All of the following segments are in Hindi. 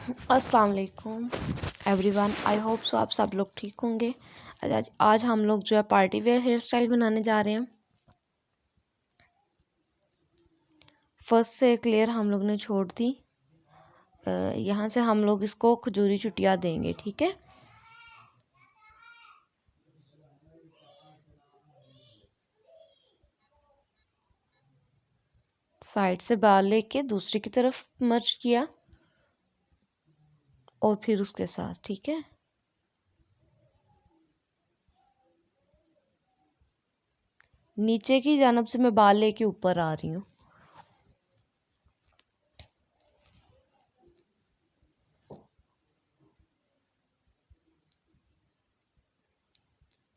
अस्सलाम वालेकुम एवरीवन, आई होप सो आप सब लोग ठीक होंगे। आज हम लोग जो है पार्टी वेयर हेयर स्टाइल बनाने जा रहे हैं। फर्स्ट से एक लेयर हम लोग ने छोड़ दी। यहाँ से हम लोग इसको खजूरी चुटिया देंगे, ठीक है। साइड से बाल लेके दूसरी की तरफ मर्ज किया और फिर उसके साथ, ठीक है। नीचे की जानब से मैं बाल लेके ऊपर आ रही हूँ।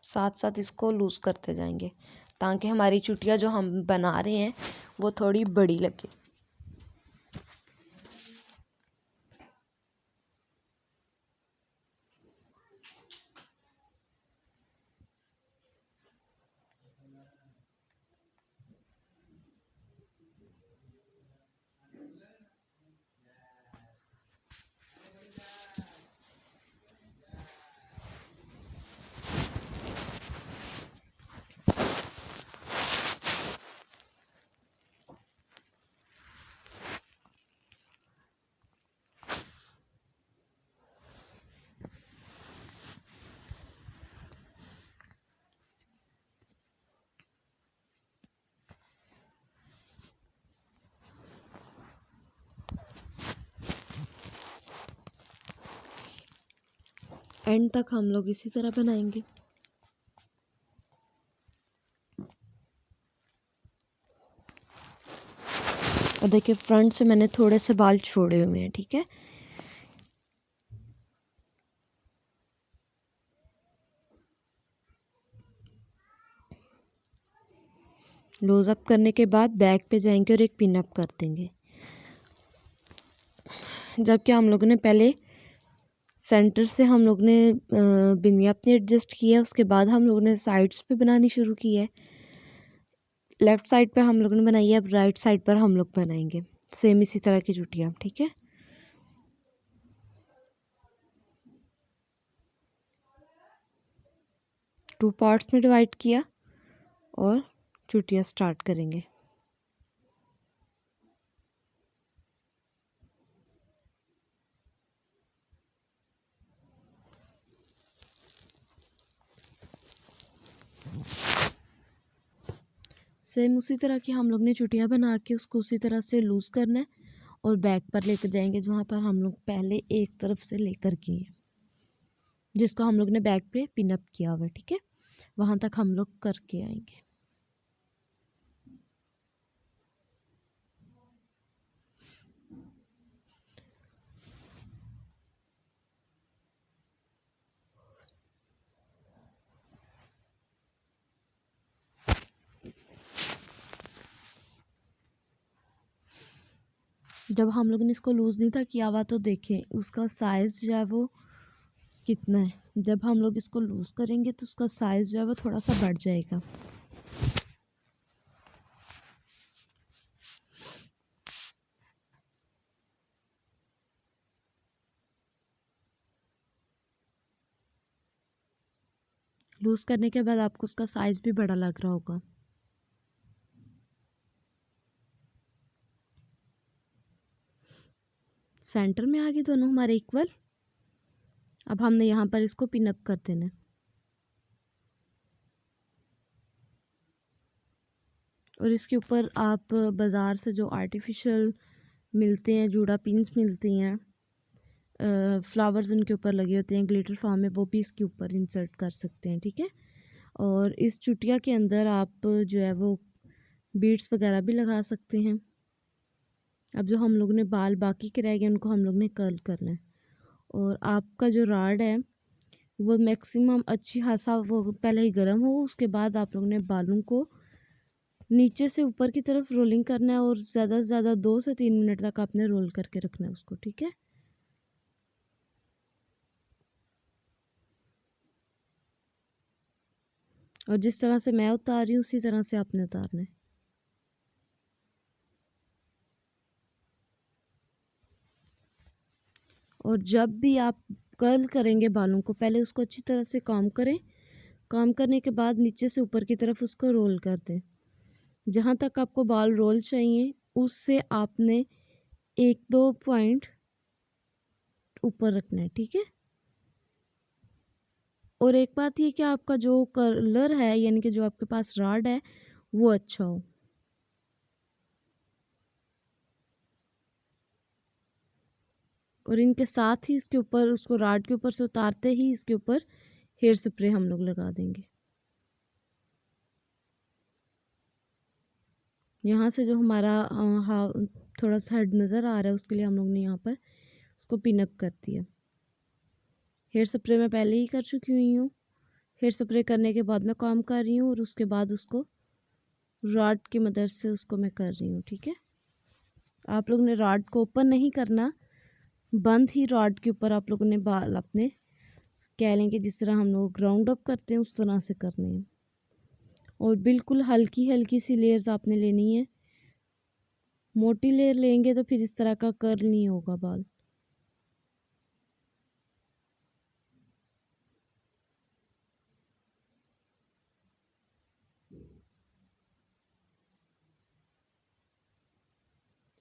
साथ साथ इसको लूज़ करते जाएंगे ताकि हमारी चुटिया जो हम बना रहे हैं वो थोड़ी बड़ी लगे। एंड तक हम लोग इसी तरह बनाएंगे। और देखिए फ्रंट से मैंने थोड़े से बाल छोड़े हुए हैं, ठीक है। लूज अप करने के बाद बैक पे जाएंगे और एक पिन अप कर देंगे। जबकि हम लोगों ने पहले सेंटर से हम लोग ने बिंदिया अपनी एडजस्ट किया, उसके बाद हम लोगों ने साइड्स पे बनानी शुरू की है। लेफ़्ट साइड पर हम लोगों ने बनाई है, अब राइट साइड पर हम लोग बनाएंगे सेम इसी तरह की चुटियाँ, ठीक है। टू पार्ट्स में डिवाइड किया और चुटियाँ स्टार्ट करेंगे। सेम उसी तरह की हम लोग ने चुटियाँ बना के उसको उसी तरह से लूज़ करना है और बैक पर लेकर जाएंगे जहाँ पर हम लोग पहले एक तरफ से लेकर किए, जिसको हम लोग ने बैक पे पिन अप किया हुआ, ठीक है। वहाँ तक हम लोग करके आएंगे। जब हम लोग ने इसको लूज़ नहीं था किया हुआ तो देखें उसका साइज़ जो है वो कितना है। जब हम लोग इसको लूज़ करेंगे तो उसका साइज़ जो है वो थोड़ा सा बढ़ जाएगा। लूज़ करने के बाद आपको उसका साइज़ भी बड़ा लग रहा होगा। सेंटर में आ गए दोनों हमारे इक्वल। अब हमने यहाँ पर इसको पिन अप कर देना है। और इसके ऊपर आप बाज़ार से जो आर्टिफिशियल मिलते हैं, जूड़ा पिन्स मिलती हैं, फ्लावर्स उनके ऊपर लगे होते हैं ग्लिटर फॉर्म में, वो भी इसके ऊपर इंसर्ट कर सकते हैं, ठीक है। और इस चुटिया के अंदर आप जो है वो बीड्स वगैरह भी लगा सकते हैं। अब जो हम लोग ने बाल बाकी के रह गए उनको हम लोग ने कर्ल करना है। और आपका जो राड है वो मैक्सिमम अच्छी खासा वो पहले ही गर्म हो, उसके बाद आप लोग ने बालों को नीचे से ऊपर की तरफ रोलिंग करना है और ज़्यादा से ज़्यादा 2 से 3 मिनट तक आपने रोल करके रखना है उसको, ठीक है। और जिस तरह से मैं उतार रही हूँ उसी तरह से आपने उतारना है। और जब भी आप कर्ल करेंगे बालों को पहले उसको अच्छी तरह से काम करें। काम करने के बाद नीचे से ऊपर की तरफ उसको रोल कर दें। जहाँ तक आपको बाल रोल चाहिए उससे आपने 1-2 पॉइंट ऊपर रखना है, ठीक है। और एक बात ये कि आपका जो कलर है यानी कि जो आपके पास राड है वो अच्छा हो। और इनके साथ ही इसके ऊपर उसको राड के ऊपर से उतारते ही इसके ऊपर हेयर स्प्रे हम लोग लगा देंगे। यहाँ से जो हमारा थोड़ा सा हेड नज़र आ रहा है उसके लिए हम लोग ने यहाँ पर उसको पिनअप कर दिया। हेयर स्प्रे मैं पहले ही कर चुकी हुई हूँ। हेयर स्प्रे करने के बाद मैं काम कर रही हूँ और उसके बाद उसको रॉड की मदद से उसको मैं कर रही हूँ, ठीक है। आप लोग ने रॉड को ओपन नहीं करना, बंद ही रॉड के ऊपर आप लोगों ने बाल अपने कह लें कि जिस तरह हम लोग राउंड अप करते हैं उस तरह से करने हैं। और बिल्कुल हल्की हल्की सी लेयर्स आपने लेनी है। मोटी लेयर लेंगे तो फिर इस तरह का कर्ल नहीं होगा बाल।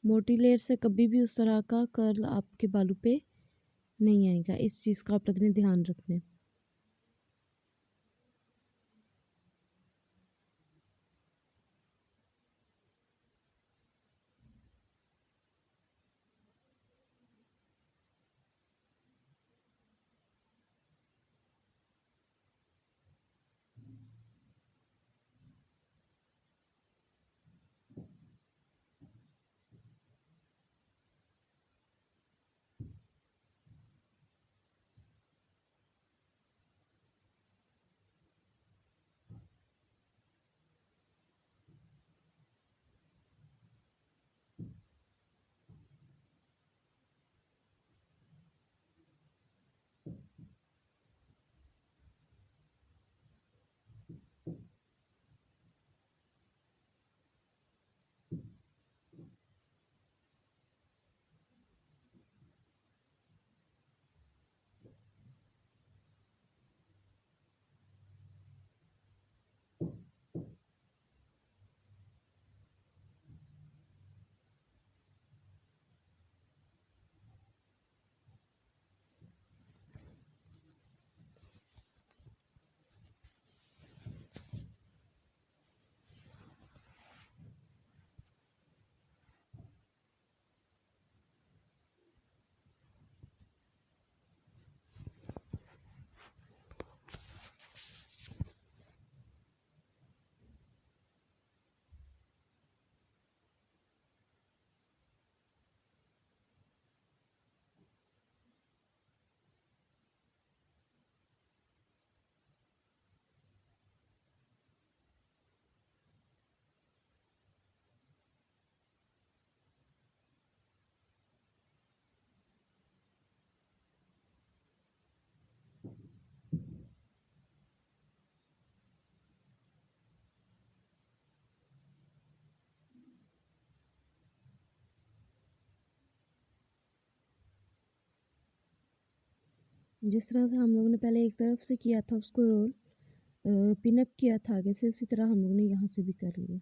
मोटी लेयर से कभी भी उस तरह का कर्ल आपके बालों पे नहीं आएगा। इस चीज़ का आप लोग ने ध्यान रखना है। जिस तरह से हम लोगों ने पहले एक तरफ से किया था उसको रोल पिनअप किया था आगे से, उसी तरह हम लोगों ने यहाँ से भी कर लिया।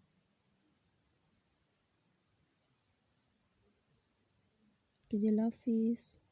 कि अल्लाह हाफिज़।